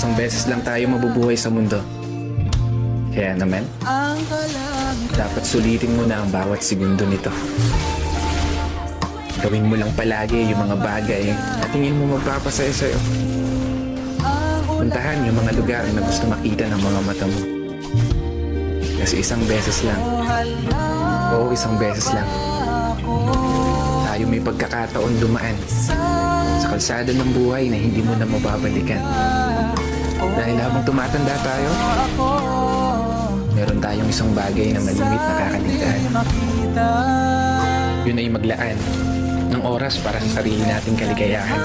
Isang beses lang tayo mabubuhay sa mundo. Kaya naman, dapat sulitin mo na ang bawat segundo nito. Gawin mo lang palagi yung mga bagay na tingin mo magpapasaya sa'yo. Puntahan yung mga lugar na gusto makita ng mga mata mo. Kasi isang beses lang. Oo, isang beses lang. Tayo may pagkakataon dumaan sa kalsada ng buhay na hindi mo na mababalikan. Dahil habang tumatanda tayo, meron tayong isang bagay na malimit na kakaligtaan. Yun ay maglaan ng oras para sa sarili nating kaligayahan.